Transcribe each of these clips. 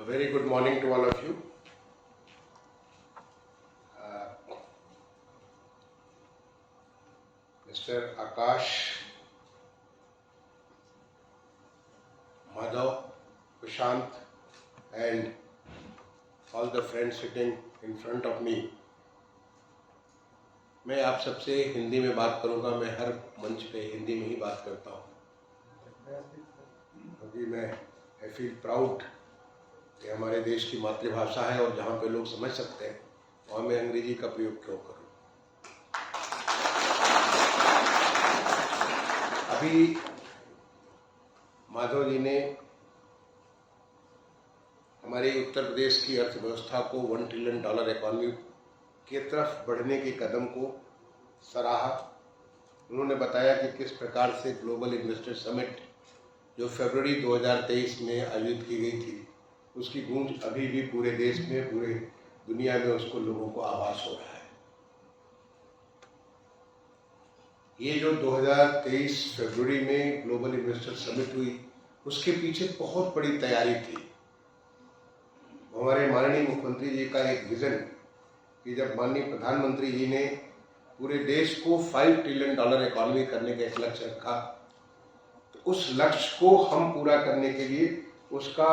very good morning to all of you. Mr. Akash, Madhav, Prashant and all the friends sitting in front of me. मैं आप सबसे हिंदी में बात करूंगा। मैं हर मंच पे हिंदी में ही बात करता हूं क्योंकि मैं आई फील प्राउड कि हमारे देश की मातृभाषा है और जहाँ पे लोग समझ सकते हैं वहाँ मैं अंग्रेजी का प्रयोग क्यों करूँ। अभी माधव जी ने हमारे उत्तर प्रदेश की अर्थव्यवस्था को $1 ट्रिलियन इकोनॉमी की तरफ बढ़ने के कदम को सराहा। उन्होंने बताया कि किस प्रकार से ग्लोबल इन्वेस्टर समिट जो फरवरी 2023 में आयोजित की गई थी उसकी गूंज अभी भी पूरे देश में, पूरे दुनिया में उसको लोगों को आभास हो रहा है। ये जो 2023 फरवरी में ग्लोबल इन्वेस्टर समिट हुई उसके पीछे बहुत बड़ी तैयारी थी। हमारे माननीय मुख्यमंत्री जी का एक विजन कि जब माननीय प्रधानमंत्री जी ने पूरे देश को $5 ट्रिलियन इकोनॉमी करने का एक लक्ष्य रखा तो उस लक्ष्य को हम पूरा करने के लिए उसका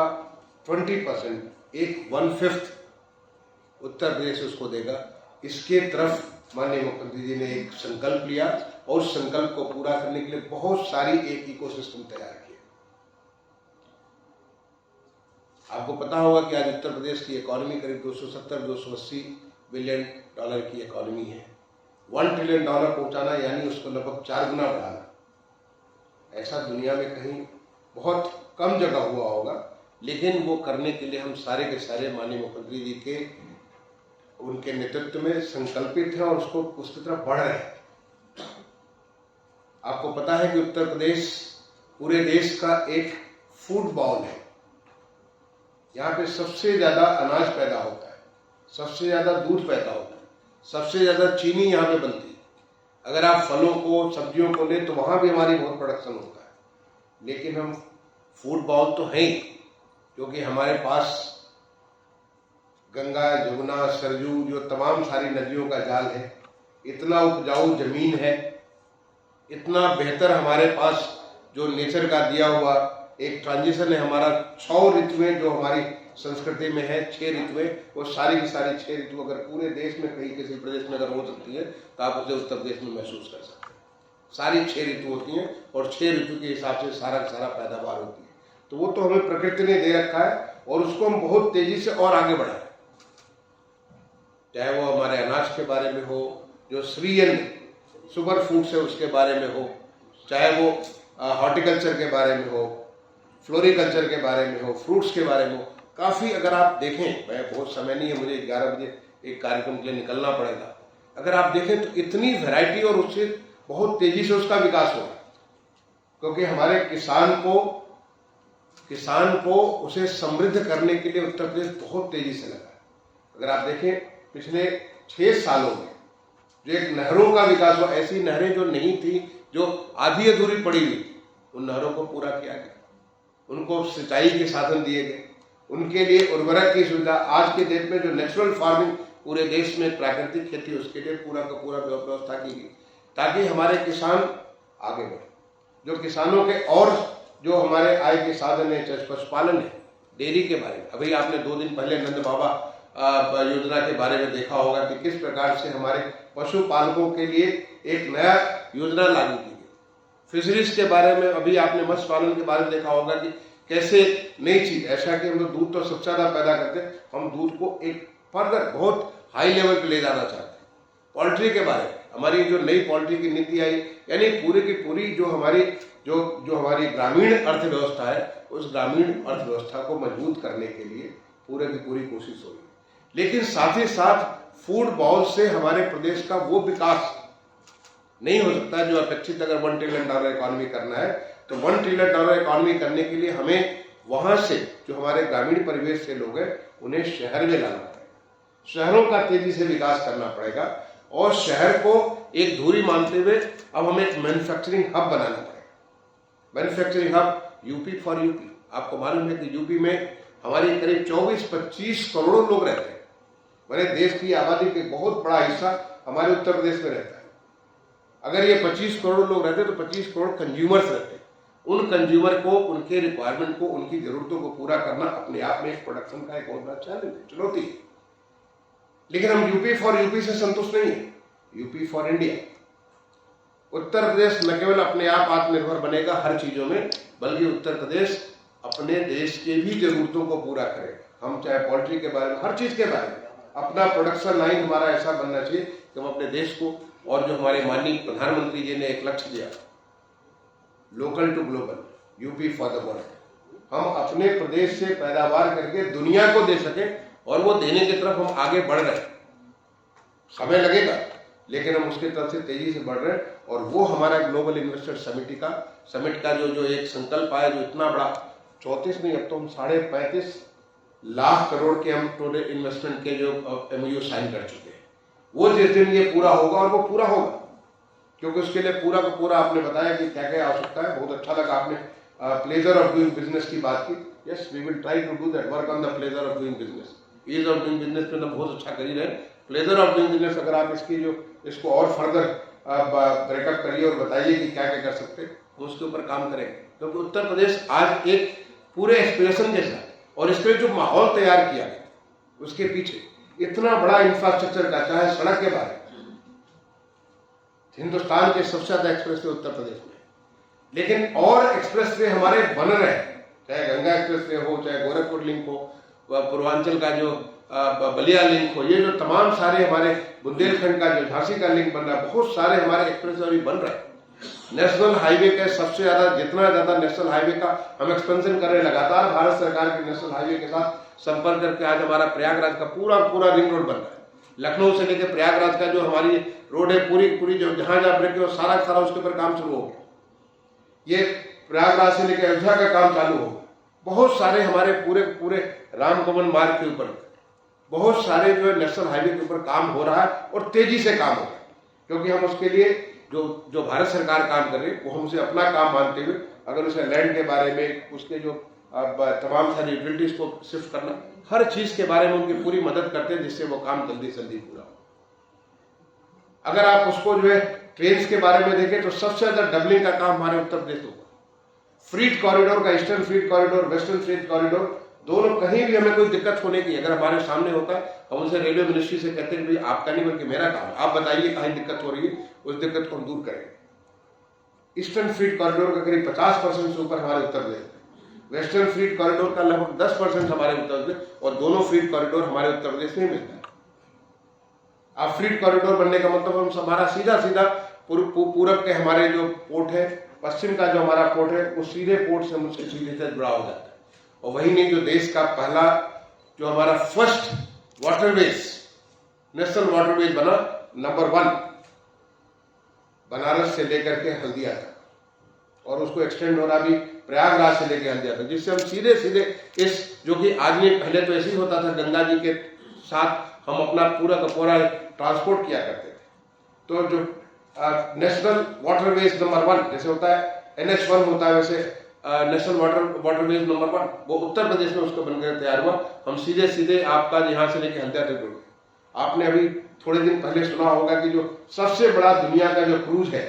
20%, एक 1/5 उत्तर प्रदेश उसको देगा। इसके तरफ माननीय मुख्यमंत्री जी ने एक संकल्प लिया और उस संकल्प को पूरा करने के लिए बहुत सारी एक इकोसिस्टम तैयार किया। आपको पता होगा कि आज उत्तर प्रदेश की इकोनॉमी करीब 270-280 बिलियन डॉलर की इकोनॉमी है। $1 ट्रिलियन पहुंचाना यानी उसको लगभग 4 गुना बढ़ाना, ऐसा दुनिया में कहीं बहुत कम जगह हुआ होगा। लेकिन वो करने के लिए हम सारे के सारे माननीय मुख्यमंत्री जी के उनके नेतृत्व में संकल्पित हैं और उसको उसकी तरफ बढ़ रहे हैं। आपको पता है कि उत्तर प्रदेश पूरे देश का एक फूड बाउल है। यहाँ पे सबसे ज्यादा अनाज पैदा होता है, सबसे ज्यादा दूध पैदा होता है, सबसे ज्यादा चीनी यहाँ पे बनती है। अगर आप फलों को, सब्जियों को लें तो वहां भी हमारी बहुत प्रोडक्शन होता है। लेकिन हम फूड बाउल तो हैं ही क्योंकि हमारे पास गंगा, जमुना, सरजू जो तमाम सारी नदियों का जाल है, इतना उपजाऊ जमीन है, इतना बेहतर हमारे पास जो नेचर का दिया हुआ एक ट्रांजिशन है। हमारा 6 ऋतुएं जो हमारी संस्कृति में है, 6 ऋतुएं, वो सारी की सारी 6 ऋतु अगर पूरे देश में कहीं किसी प्रदेश में अगर हो सकती है तो आप उसे उत्तर प्रदेश में महसूस कर सकते हैं। सारी 6 ऋतु होती हैं और 6 ऋतु के हिसाब से सारा का सारा पैदावार होती है। तो वो तो हमें प्रकृति ने दे रखा है और उसको हम बहुत तेजी से और आगे बढ़ाएं। चाहे वो हमारे अनाज के बारे में हो, जो श्रीयन सुपर फूड्स है उसके बारे में हो, चाहे वो हॉर्टिकल्चर के बारे में हो, फ्लोरिकल्चर के बारे में हो, फ्रूट्स के बारे में हो। काफ़ी अगर आप देखें, मैं बहुत समय नहीं है, मुझे 11 बजे एक कार्यक्रम के लिए निकलना पड़ेगा। अगर आप देखें तो इतनी वैरायटी और उससे बहुत तेजी से उसका विकास हो रहा है क्योंकि हमारे किसान को उसे समृद्ध करने के लिए उत्तर प्रदेश बहुत तेजी से लगा है। अगर आप देखें पिछले 6 सालों में जो एक नहरों का विकास हुआ, ऐसी नहरें जो नहीं थी, जो आधी अधूरी पड़ी हुई थी, उन नहरों को पूरा किया गया, उनको सिंचाई के साधन दिए गए, उनके लिए उर्वरक की सुविधा। आज के डेट में जो नेचुरल फार्मिंग पूरे देश में प्राकृतिक खेती, उसके लिए पूरा का पूरा व्यवस्था की गई ताकि हमारे किसान आगे बढ़े। जो किसानों के और जो हमारे आय के साधन है, चाहे पशुपालन है, डेयरी के बारे में अभी आपने 2 दिन पहले नंद बाबा योजना के बारे में देखा होगा कि किस प्रकार से हमारे पशुपालकों के लिए एक नया योजना लागू की गई। फिशरीज के बारे में अभी आपने मत्स्य पालन के बारे में देखा होगा कि कैसे नई चीज, ऐसा कि हम लोग दूध तो सबसे ज्यादा पैदा करते हैं, हम दूध को एक फर्दर बहुत हाई लेवल पे ले जाना चाहते हैं। पोल्ट्री के बारे में हमारी जो नई पोल्ट्री की नीति आई, यानी पूरी की पूरी जो हमारी ग्रामीण अर्थव्यवस्था है, उस ग्रामीण अर्थव्यवस्था को मजबूत करने के लिए पूरे की पूरी कोशिश हो रही है। लेकिन साथ ही साथ फूड बाउल से हमारे प्रदेश का वो विकास नहीं हो सकता जो अपेक्षित। अगर $1 ट्रिलियन इकोनॉमी करना है तो $1 ट्रिलियन इकोनॉमी करने के लिए हमें वहां से जो हमारे ग्रामीण परिवेश से लोग हैं उन्हें शहर में लाना पड़ेगा, शहरों का तेजी से विकास करना पड़ेगा और शहर को एक धुरी मानते हुए अब हमें एक मैन्युफैक्चरिंग हब बनाना पड़ेगा। Manufacturing hub UP for UP. आपको मालूम है कि यूपी में हमारी करीब 24-25 करोड़ लोग रहते हैं। मेरे देश की आबादी का बहुत बड़ा हिस्सा हमारे उत्तर प्रदेश में रहता है। अगर ये 25 करोड़ लोग रहते तो 25 करोड़ कंज्यूमर्स रहते। उन कंज्यूमर को, उनके रिक्वायरमेंट को, उनकी जरूरतों को पूरा करना अपने आप में एक प्रोडक्शन का एक बहुत बड़ा चैलेंज है, चुनौती है। लेकिन हम यूपी फॉर यूपी से संतुष्ट नहीं है, UP for India. Uttar Pradesh न केवल अपने आप आत्मनिर्भर बनेगा हर चीजों में, बल्कि उत्तर प्रदेश अपने देश के भी जरूरतों को पूरा करेगा। हम चाहे पोल्ट्री के बारे में, हर चीज के बारे में, अपना प्रोडक्शन लाइन हमारा ऐसा बनना चाहिए कि हम अपने देश को, और जो हमारे माननीय प्रधानमंत्री जी ने एक लक्ष्य दिया, local to global, UP for the world, हम अपने प्रदेश से पैदावार करके दुनिया को दे सके, और वो देने की तरफ हम आगे बढ़ रहे हैं। समय लगेगा, लेकिन हम उसके तरफ से तेजी से बढ़ रहे हैं। और वो हमारा ग्लोबल इन्वेस्टर समिट का जो एक संकल्प आया, जो इतना बड़ा, 34 नहीं, अब तो हम 35.5 लाख करोड़ के हम टोटल इन्वेस्टमेंट के जो MOU साइन कर चुके हैं, वो जिस दिन ये पूरा होगा, और वो पूरा होगा, क्योंकि उसके लिए पूरा का पूरा आपने बताया कि क्या क्या आवश्यकता है। बहुत अच्छा लगा आपने प्लेजर ऑफ डूइंग बिजनेस की बात की। Yes, we will try to do that, work on the pleasure of doing business. Ease of doing business में तो बहुत अच्छा कर ही रहे। प्लेजर ऑफ डूइंग बिजनेस, अगर आप इसको और फर्दर ब्रेकअप करिए और बताइए कि क्या क्या कर सकते हैं, तो उसके ऊपर काम करेंगे। क्योंकि उत्तर प्रदेश आज एक पूरे एक्सप्रेशन जैसा, और इसके लिए जो माहौल तैयार किया गया, उसके पीछे इतना बड़ा इंफ्रास्ट्रक्चर का, चाहे सड़क के बारे, हिंदुस्तान के सबसे ज्यादा एक्सप्रेसवे उत्तर प्रदेश में, लेकिन और एक्सप्रेसवे हमारे बन रहे हैं, चाहे गंगा एक्सप्रेसवे हो, चाहे गोरखपुर लिंक हो, पूर्वांचल का जो बलिया लिंक हो, ये जो तमाम सारे हमारे बुंदेलखंड का जो झांसी का लिंक बन रहा है, बहुत सारे हमारे एक्सप्रेसवे अभी बन रहे हैं। नेशनल हाईवे का सबसे ज्यादा, जितना ज्यादा नेशनल हाईवे का हम एक्सपेंशन कर रहे हैं लगातार, भारत सरकार के नेशनल हाईवे के साथ संपर्क करके आज हमारा प्रयागराज का पूरा रिंग रोड बन रहा है। लखनऊ से लेकर प्रयागराज का जो हमारी रोड है, पूरी जो जहां ब्रेक है, सारा उसके ऊपर काम शुरू हो गया। ये प्रयागराज से लेकर अयोध्या का काम चालू हो गया। बहुत सारे हमारे पूरे रामकमल मार्ग के ऊपर बहुत सारे जो नेशनल हाईवे के ऊपर काम हो रहा है, और तेजी से काम हो रहा है, क्योंकि हम उसके लिए जो भारत सरकार काम कर रही है, वो हम उसे अपना काम मानते हुए, अगर उसे लैंड के बारे में, उसके जो तमाम सारी यूटिलिटीज को शिफ्ट करना, हर चीज के बारे में उनकी पूरी मदद करते हैं, जिससे वो काम जल्दी से जल्दी पूरा हो। अगर आप उसको जो है ट्रेन के बारे में देखें, तो सबसे ज्यादा डबलिंग का काम हमारे उत्तर प्रदेश में हुआ। फ्रीट कॉरिडोर का, ईस्टर्न फ्रीट कॉरिडोर, वेस्टर्न फ्रीट कॉरिडोर, दोनों कहीं भी हमें कोई दिक्कत होने की, अगर हमारे सामने होता है, हम उनसे रेलवे मिनिस्ट्री से कहते हैं, भाई आपका नहीं बल्कि मेरा काम है, आप बताइए कहीं दिक्कत हो रही है, उस दिक्कत को हम दूर करेंगे। ईस्टर्न फ्रीट कॉरिडोर का करीब 50% से ऊपर हमारे उत्तर प्रदेश में, वेस्टर्न फ्रीट कॉरिडोर का लगभग 10% हमारे उत्तर प्रदेश, और दोनों फ्रीट कॉरिडोर हमारे उत्तर प्रदेश में मिलता है। अब फ्रीट कॉरिडोर बनने का मतलब हम हमारा सीधा पूरब के हमारे जो पोर्ट है, पश्चिम का जो हमारा पोर्ट है, वो सीधे पोर्ट से मुझसे सीधे से जुड़ा हो जाता है। और वही नहीं, जो देश का पहला, जो हमारा फर्स्ट वाटरवेज, नेशनल वाटरवेज बना, नंबर 1, बनारस से लेकर के हल्दिया तक, और उसको एक्सटेंड हो रहा भी प्रयागराज से लेकर हल्दिया तक, जिससे हम सीधे इस, जो कि आदमी पहले तो ऐसे ही होता था, गंगा जी के साथ हम अपना पूरा का पूरा ट्रांसपोर्ट किया करते थे। तो जो नेशनल वाटरवेज नंबर 1 जैसे होता है, NH1 होता है, वैसे नेशनल वाटरवेज नंबर 1 वो उत्तर प्रदेश में उसको बनकर तैयार हुआ। हम सीधे आपका यहाँ से लेकर हल्दिया तक जुड़े। आपने अभी थोड़े दिन पहले सुना होगा कि जो सबसे बड़ा दुनिया का जो क्रूज है,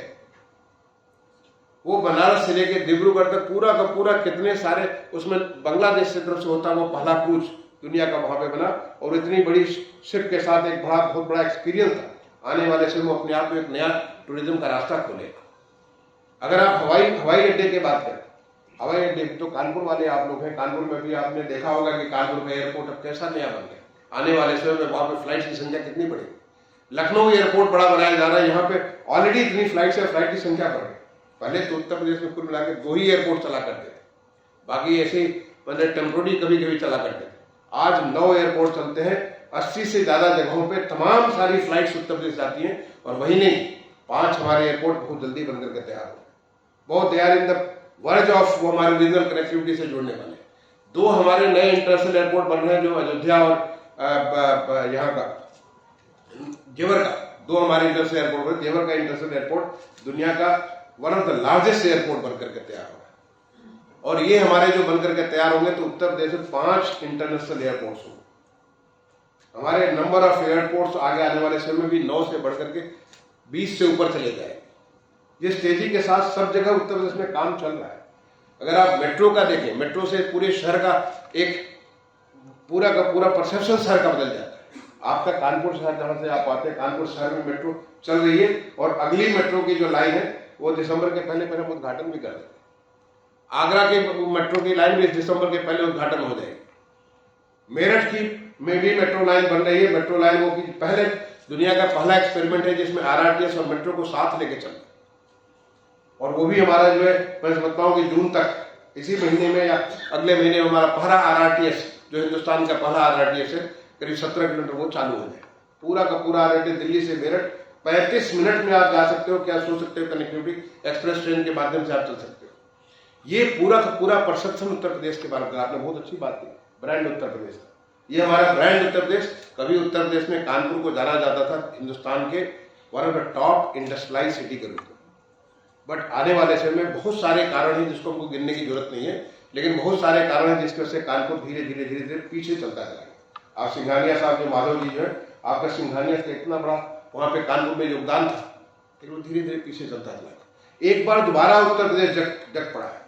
वो बनारस से लेकर डिब्रूगढ़ तक पूरा का पूरा, कितने सारे उसमें बांग्लादेश की तरफ से होता है, वो पहला क्रूज दुनिया का वहां पे बना, और इतनी बड़ी शिप के साथ एक बहुत बड़ा एक्सपीरियंस था। आने वाले समय में अपने आप में एक नया टूरिज्म का रास्ता खोलेगा। अगर आप हवाई अड्डे की बात करें, हवाई अड्डे तो कानपुर वाले आप लोग हैं, कानपुर में भी आपने देखा होगा कि कानपुर का एयरपोर्ट अब कैसा नया बन गया। आने वाले समय में वहां पे फ्लाइट की संख्या कितनी बढ़ेगी। लखनऊ एयरपोर्ट बड़ा बनाया जा रहा है, यहाँ पे ऑलरेडी इतनी फ्लाइट है, फ्लाइट की संख्या बढ़ गई। पहले तो उत्तर प्रदेश में कुल मिलाकर 2 ही एयरपोर्ट चला करते थे, बाकी ऐसे मतलब टेम्पोररी कभी चला करते थे। आज 9 एयरपोर्ट चलते हैं, 80 से ज्यादा जगहों पे तमाम सारी फ्लाइट्स उत्तर प्रदेश जाती हैं। और वही नहीं, 5 हमारे एयरपोर्ट बहुत जल्दी बनकर के तैयार हो, बहुत तैयार इन द वर्ज ऑफ, वो हमारे रीजनल कनेक्टिविटी से जुड़ने वाले। 2 हमारे नए इंटरनेशनल एयरपोर्ट बन रहे हैं, जो अयोध्या और यहाँ का जेवर का, 2 हमारे इंटरनेशनल एयरपोर्ट। जेवर का इंटरनेशनल एयरपोर्ट दुनिया का one of the largest airport बनकर के तैयार हो रहा है। और ये हमारे जो बनकर के तैयार होंगे तो उत्तर प्रदेश में 5 इंटरनेशनल एयरपोर्ट्स होंगे। हमारे नंबर ऑफ एयरपोर्ट्स आगे आने वाले समय में भी 9 से बढ़कर के 20 से ऊपर चले जाएंगे। जिस तेजी के साथ सब जगह उत्तर प्रदेश में काम चल रहा है। अगर आप मेट्रो का देखें, मेट्रो से पूरे शहर का एक पूरा का पूरा परसेप्शन शहर का बदल जाता है। आपका कानपुर शहर जहां से आप आते हैं, कानपुर शहर में मेट्रो चल रही है और अगली मेट्रो की जो लाइन है वो दिसंबर के पहले हम उद्घाटन भी कर देंगे। आगरा के मेट्रो की लाइन भी दिसंबर के पहले उद्घाटन हो जाएगी। मेरठ की में भी मेट्रो लाइन बन रही है। मेट्रो लाइन वो पहले दुनिया का पहला एक्सपेरिमेंट है जिसमें आरआरटीएस और मेट्रो को साथ लेके चलना, और वो भी हमारा जो है मैं समझता हूँ कि जून तक, इसी महीने में या अगले महीने में हमारा पहला आरआरटीएस जो हिंदुस्तान का पहला आरआरटीएस है, करीब 17 किलोमीटर वो चालू हो जाए। पूरा का पूरा आरआरटीएस दिल्ली से मेरठ 35 मिनट में आप जा सकते हो, क्या सो सकते हो, कनेक्टिविटी एक्सप्रेस ट्रेन के माध्यम से आप चल सकते हो। ये पूरा का पूरा परसेप्शन उत्तर प्रदेश के बारे में आपने बहुत अच्छी बात की, ब्रांड उत्तर प्रदेश का। ये हमारा ब्रांड उत्तर प्रदेश, कभी उत्तर प्रदेश में कानपुर को जाना जाता था हिंदुस्तान के one of the top industrialise city के रूप में। बट आने वाले समय में बहुत सारे कारण हैं जिसको हमको गिनने की जरूरत नहीं है, लेकिन बहुत सारे कारण हैं जिसकी वजह से कानपुर धीरे धीरे धीरे धीरे पीछे चलता जा रहा है। आप सिंघानिया साहब जो माधव जी जो है, आपका सिंघानिया का इतना बड़ा वहां पे कानपुर में योगदान था, फिर वो धीरे धीरे पीछे चलता जा रहा है। एक बार दोबारा उत्तर प्रदेश जग पड़ा है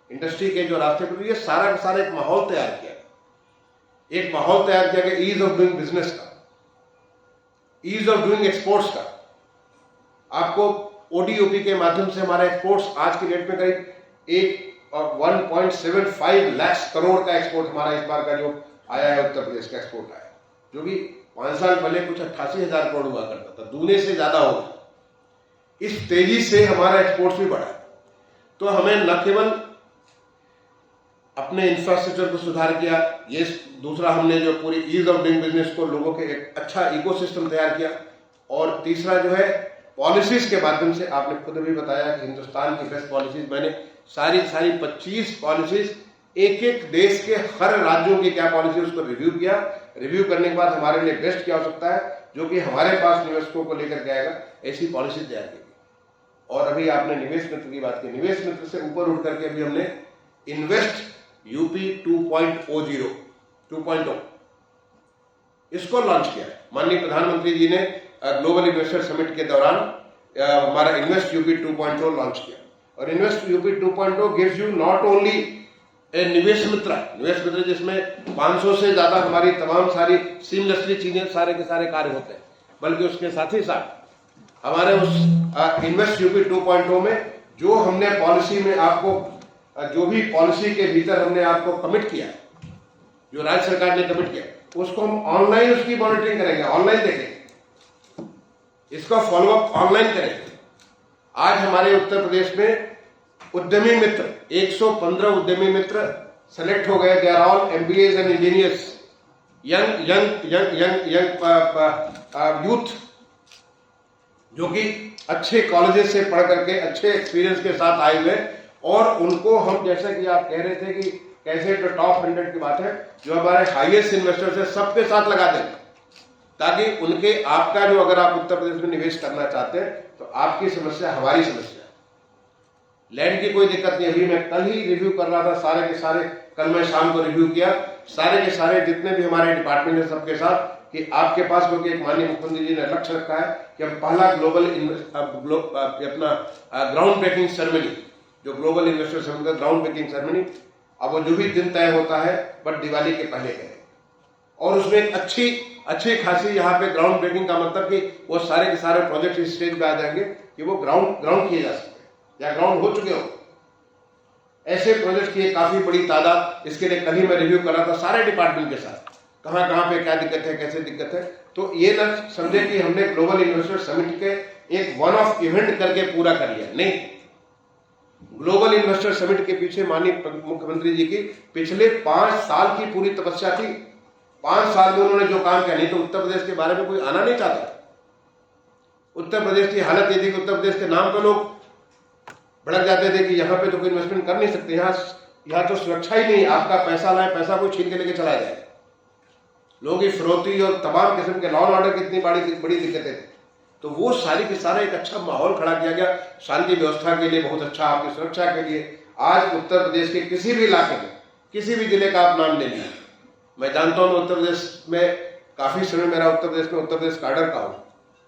इंडस्ट्री के जो रास्ते पर। ये सारा का सारा एक माहौल तैयार किया गया, एक माहौल तैयार किया गया ईज ऑफ डूइंग बिजनेस का, ईज ऑफ डूइंग एक्सपोर्ट्स का। आपको ओडीओपी के माध्यम से हमारा एक्सपोर्ट्स आज की डेट में करीब 1.75 लाख करोड़ का एक्सपोर्ट हमारा इस बार का जो आया है, उत्तर प्रदेश का एक्सपोर्ट आया, जो कि 5 साल पहले कुछ 88,000 करोड़ हुआ करता था, दूने से ज्यादा होगा। इस तेजी से हमारा एक्सपोर्ट्स भी बढ़ा। तो हमें न केवल अपने इंफ्रास्ट्रक्चर को सुधार किया, ये दूसरा हमने जो पूरी ईज ऑफ डूइंग बिजनेस को लोगों के एक अच्छा इकोसिस्टम तैयार किया, और तीसरा जो है पॉलिसीज के माध्यम से आपने खुद भी बताया कि हिंदुस्तान की बेस्ट पॉलिसीज, मैंने सारी 25 पॉलिसीज एक एक देश के हर राज्यों की क्या पॉलिसी उसको रिव्यू किया। रिव्यू करने के बाद हमारे लिए बेस्ट क्या हो सकता है जो कि हमारे पास निवेशकों को लेकर के आएगा, ऐसी पॉलिसी तैयार की। और अभी आपने निवेश मित्र की बात की, निवेश मित्र से ऊपर उठ करके अभी हमने इन्वेस्ट यूपी 2.0 इसको लॉन्च किया है। माननीय प्रधानमंत्री जी ने ग्लोबल इन्वेस्टर समिट के दौरान हमारा इन्वेस्ट यूपी 2.0 लॉन्च किया। और invest UP 2.0 gives you not only a Nivesh Mitra जिसमें 500 से ज्यादा हमारी तमाम सारी सीमलेसली चीजें सारे के सारे कार्य होते हैं, बल्कि उसके साथ ही साथ हमारे उस इन्वेस्ट यूपी 2.0 में जो हमने पॉलिसी में आपको, जो भी पॉलिसी के भीतर हमने आपको कमिट किया, जो राज्य सरकार ने कमिट किया, उसको हम ऑनलाइन उसकी मॉनिटरिंग करेंगे, ऑनलाइन देखेंगे, इसका फॉलोअप ऑनलाइन करेंगे। आज हमारे उत्तर प्रदेश में उद्यमी मित्र 115 उद्यमी मित्र सेलेक्ट हो गए। They are all MBAs and engineers, young youth, जो कि अच्छे कॉलेजेस से पढ़ करके अच्छे एक्सपीरियंस के साथ आए हुए, और उनको हम, जैसा कि आप कह रहे थे कि कैसे तो टॉप 100 की बात है, जो हमारे हाईएस्ट इन्वेस्टर्स है सबके साथ लगा देंगे, ताकि उनके आपका जो, अगर आप उत्तर प्रदेश में निवेश करना चाहते हैं तो आपकी समस्या हमारी समस्या। लैंड की कोई दिक्कत नहीं। अभी मैं कल ही रिव्यू कर रहा था, सारे के सारे, कल मैं शाम को रिव्यू किया सारे के सारे जितने भी हमारे डिपार्टमेंट है सबके साथ, कि आपके पास, क्योंकि एक माननीय मुख्यमंत्री जी ने लक्ष्य रखा है कि हम पहला अपना ग्राउंड ब्रेकिंग सेरेमनी, जो ग्लोबल इन्वेस्टर समिट का ग्राउंड ब्रेकिंग सेरेमनी, अब वो जो भी दिन तय होता है बट दिवाली के पहले है, और उसमें एक अच्छी खासी यहाँ पे ग्राउंड ब्रेकिंग का मतलब कि वो सारे के सारे प्रोजेक्ट इस स्टेज पे आ जाएंगे कि वो ग्राउंड किए जा सकते हैं या ग्राउंड हो चुके हो। ऐसे प्रोजेक्ट की काफी बड़ी तादाद, इसके लिए कल ही मैं रिव्यू कर रहा था सारे डिपार्टमेंट के साथ, कहां पे क्या दिक्कत है, कैसे दिक्कत है। तो ये न समझे कि हमने ग्लोबल इन्वेस्टर समिट के एक वन ऑफ इवेंट करके पूरा कर लिया, नहीं। ग्लोबल इन्वेस्टर समिट के पीछे माननीय मुख्यमंत्री जी की पिछले 5 साल की पूरी तपस्या थी। 5 साल में उन्होंने जो काम किया, नहीं तो उत्तर प्रदेश के बारे में कोई आना नहीं चाहता। उत्तर प्रदेश की हालत ये थी कि उत्तर प्रदेश के नाम पर लोग भड़क जाते थे कि यहाँ पे तो कोई इन्वेस्टमेंट कर नहीं सकते, यहाँ तो सुरक्षा ही नहीं, आपका पैसा लाए, पैसा कोई छीन के लेके चला जाए। लोगों की फिरौती और तमाम किस्म के लॉ एंड ऑर्डर की इतनी बड़ी दिक्कतें थी। तो वो सारी के सारा एक अच्छा माहौल खड़ा किया गया शांति व्यवस्था के लिए, बहुत अच्छा, आपकी सुरक्षा के लिए, आज उत्तर प्रदेश के किसी भी इलाके में, किसी भी जिले का आप नाम ले लीजिए, मैं जानता हूं उत्तर प्रदेश में काफी समय मेरा उत्तर प्रदेश में उत्तर प्रदेश काडर का हूं,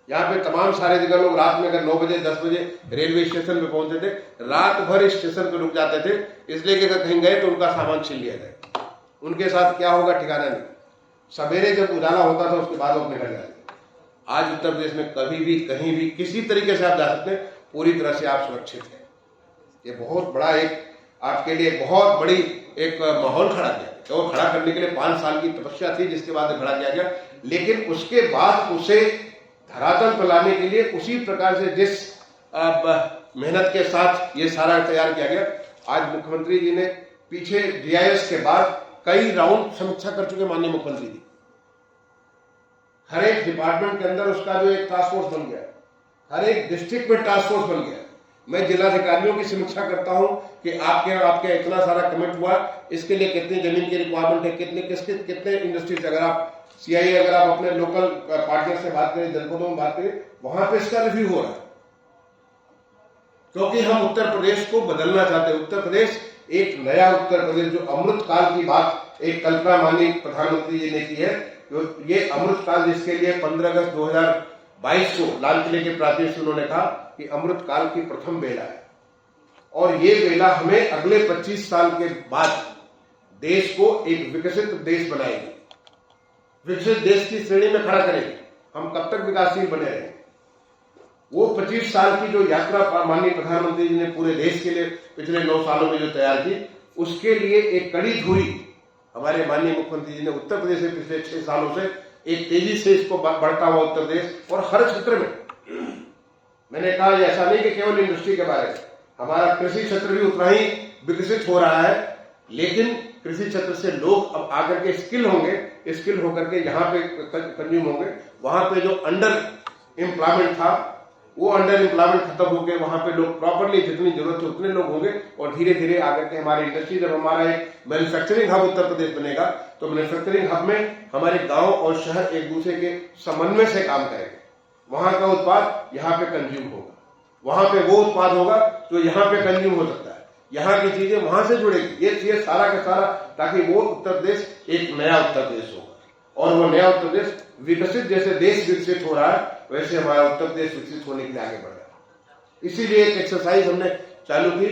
यहाँ पे तमाम सारे जगह लोग रात में अगर 9 बजे 10 बजे रेलवे स्टेशन पे पहुंचते थे, रात भर स्टेशन पे रुक जाते थे, इसलिए कि अगर कहीं गए तो उनका सामान छीन लिया जाए। उनके साथ क्या होगा ठिकाना नहीं। सवेरे जब उजाला होता था उसके बाद वो निकल जाते। आज उत्तर प्रदेश में कभी भी कहीं भी किसी तरीके से आप जा सकते हैं, पूरी तरह से आप सुरक्षित हैं। ये बहुत बड़ा एक आपके लिए बहुत बड़ी एक माहौल खड़ा किया तो खड़ा करने के लिए 5 साल की तपस्या थी, जिसके बाद खड़ा किया गया। लेकिन उसके बाद उसे धरातल पर लाने के लिए उसी प्रकार से जिस मेहनत के साथ ये सारा तैयार किया गया, आज मुख्यमंत्री जी ने पीछे जीआईएस के बाद कई राउंड समीक्षा कर चुके माननीय मुख्यमंत्री जी। हर एक डिपार्टमेंट के अंदर उसका जो एक टास्क फोर्स बन गया, हर एक डिस्ट्रिक्ट में टास्क फोर्स बन गया। मैं जिलाधिकारियों की समीक्षा करता हूं कि आपके इतना सारा कमिट हुआ, इसके लिए कितनी जमीन की रिक्वायरमेंट है, कितने इंडस्ट्रीज, अगर आप सीआईए अगर आप अपने लोकल पार्टनर से बात करें, जनपदों में बात करें, वहां पे इसका रिव्यू हो रहा है। क्योंकि हम उत्तर प्रदेश को बदलना चाहते हैं। उत्तर प्रदेश एक नया उत्तर प्रदेश, जो अमृत काल की बात एक कल्पना माननीय प्रधानमंत्री जी ने की है, ये अमृत काल जिसके लिए 15 अगस्त 2022 को लाल किले के प्राचीन से उन्होंने कहा कि अमृत काल की प्रथम बेला है, और ये बेला हमें अगले 25 साल के बाद देश को एक विकसित देश बनाएगी, विकसित देश की श्रेणी में खड़ा करेगी। हम कब तक विकासशील बने रहेंगे? वो 25 साल की जो यात्रा माननीय प्रधानमंत्री जी ने पूरे देश के लिए पिछले 9 सालों में जो तैयार की, उसके लिए एक कड़ी धुरी हमारे माननीय मुख्यमंत्री जी ने उत्तर प्रदेश में पिछले 6 सालों से एक तेजी से इसको बढ़ता हुआ उत्तर प्रदेश, और हर क्षेत्र में मैंने कहा ऐसा नहीं कि केवल इंडस्ट्री के बारे में, हमारा कृषि क्षेत्र भी उतना ही विकसित हो रहा है। लेकिन कृषि क्षेत्र से लोग अब आकर के स्किल होकर के यहाँ पे कंज्यूम होंगे। वहां पे जो अंडर एम्प्लॉयमेंट था, वो अंडर एम्प्लॉयमेंट खत्म होकर वहां पे लोग प्रॉपरली जितनी जरूरत है उतने लोग होंगे, और धीरे धीरे आकर के हमारी इंडस्ट्री, जब हमारा एक मैन्युफैक्चरिंग हब उत्तर प्रदेश बनेगा, तो मैन्युफैक्चरिंग हब में हमारे गांव और शहर एक दूसरे के समन्वय से काम करेंगे। वहां का उत्पाद यहाँ पे कंज्यूम होगा, वहां पे वो उत्पाद होगा जो यहाँ पे कंज्यूम हो सकता है, यहाँ की चीजें वहां से जुड़ेगी। ये सारा का सारा, ताकि वो उत्तर प्रदेश एक नया उत्तर प्रदेश होगा, और वो नया उत्तर प्रदेश विकसित, जैसे देश विकसित हो रहा है वैसे हमारा उत्तर प्रदेश विकसित होने के लिए आगे बढ़ रहा है। इसीलिए एक एक्सरसाइज हमने चालू की,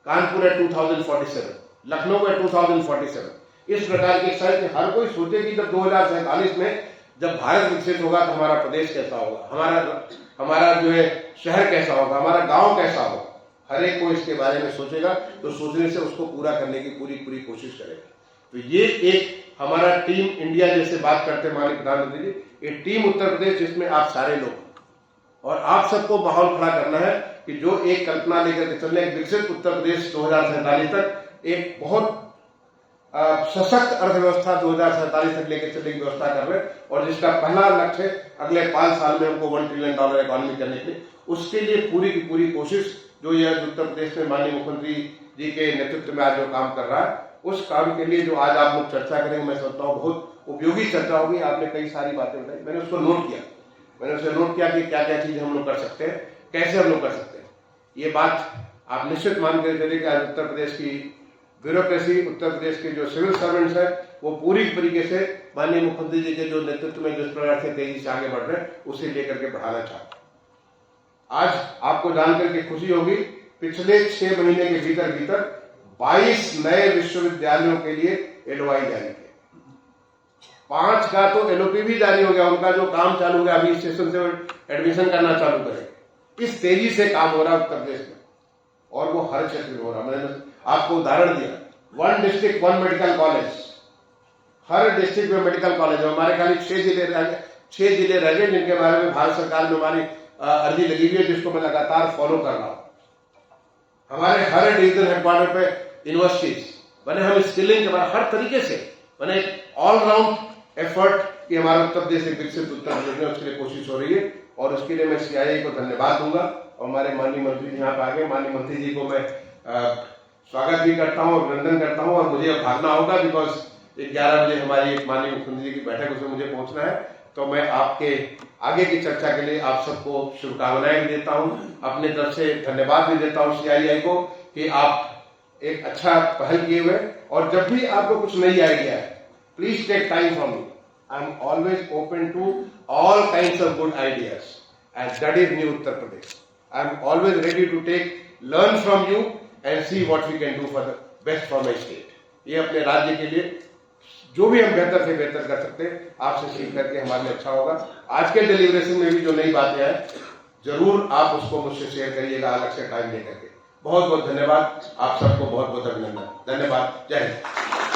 कानपुर है 2047, लखनऊ है 2047। इस प्रकार की एक्सरसाइज हर कोई सोचे कि जब 2047 में जब भारत विकसित होगा तो हमारा प्रदेश कैसा होगा, हमारा जो है शहर कैसा होगा, हमारा गांव कैसा होगा। हर एक को इसके बारे में सोचेगा, तो सोचने से उसको पूरा करने की पूरी कोशिश करेगा। तो ये एक हमारा टीम इंडिया जैसे बात करते हैं माननीय प्रधानमंत्री जी, एक टीम उत्तर प्रदेश जिसमें आप सारे लोग, और आप सबको माहौल खड़ा करना है कि जो एक कल्पना लेकर के चलने, एक विकसित उत्तर प्रदेश 2047 तक, एक बहुत सशक्त अर्थव्यवस्था 2047 तक लेकर चलने की व्यवस्था कर रहे हैं, और जिसका पहला लक्ष्य अगले 5 साल में हमको $1 ट्रिलियन इकोनॉमी करने के लिए, उसके लिए पूरी की पूरी कोशिश जो यह उत्तर प्रदेश में माननीय मुख्यमंत्री जी के नेतृत्व में आज जो काम कर रहा है, उस काम के लिए जो आज आप लोग चर्चा करेंगे, मैं समझता हूँ बहुत उपयोगी चर्चा होगी। आपने कई सारी बातें बताई, मैंने उसको नोट किया, कि क्या क्या चीजें हम लोग कर सकते हैं, कैसे हम लोग कर सकते हैं। ये बात आप निश्चित मान कर चलिए कि आज उत्तर प्रदेश की ब्यूरोक्रेसी, उत्तर प्रदेश के जो सिविल सर्वेंट्स है, वो पूरी तरीके से माननीय मुख्यमंत्री जी के जो नेतृत्व में जिस प्रकार से तेजी से आगे बढ़ रहे हैं, उसे लेकर के बढ़ाना चाहते हैं। आज आपको जानकर के खुशी होगी, पिछले 6 महीने के भीतर 22 नए विश्वविद्यालयों के लिए एलओआई जारी किए। 5 का तो एलओपी भी जारी हो गया, उनका जो काम चालू हो गया, अभी स्टेशन से एडमिशन करना चालू करेंगे। इस तेजी से काम हो रहा है उत्तर प्रदेश में, और वो हर क्षेत्र में हो रहा है। मैंने आपको उदाहरण दिया, 1 डिस्ट्रिक्ट 1 मेडिकल कॉलेज, हर डिस्ट्रिक्ट में मेडिकल कॉलेज है। हमारे खाली 6 जिले रह गए जिनके बारे में भारत सरकार में हमारी अर्जी लगी हुई है, जिसको मैं लगातार फॉलो कर रहा हूं। हमारे हर डिवीजन हेडक्वार्टर पे यूनिवर्सिटीज बने, हम स्किलिंग के बाद हर तरीके से बने, ऑलराउंड एफर्ट कि हमारा उत्तर प्रदेश एक विकसित उत्तर प्रदेश में, उसके लिए कोशिश हो रही है, और उसके लिए मैं सीआईआई को धन्यवाद दूंगा। और हमारे माननीय मंत्री जी यहाँ पे आ गए, माननीय मंत्री जी को मैं स्वागत भी करता हूँ, अभिनंदन करता हूँ। और मुझे अब भागना होगा, बिकॉज 11 बजे हमारी एक माननीय मुख्यमंत्री जी की बैठक, उसमें मुझे पहुंचना है। तो मैं आपके आगे की चर्चा के लिए आप सबको शुभकामनाएं भी देता हूं, अपने तरफ से धन्यवाद भी देता हूं सीआईआई को कि आप एक अच्छा पहल किए हुए। और जब भी आपको कुछ नई आइडिया है, please take time from me. I am always open to all kinds of good ideas, and that is new Uttar Pradesh. I am always ready to learn from you and see what we can do for the best for my state. ये अपने राज्य के लिए जो भी हम बेहतर से बेहतर कर सकते हैं, आपसे सीख करके हमारे लिए अच्छा होगा। आज के डिलीवरेशन में भी जो नई बातें हैं, जरूर आप उसको मुझसे शेयर करिएगा अलग से टाइम लेकर के। बहुत बहुत धन्यवाद, आप सबको बहुत बहुत अभिनंदन। धन्यवाद, जय हिंद।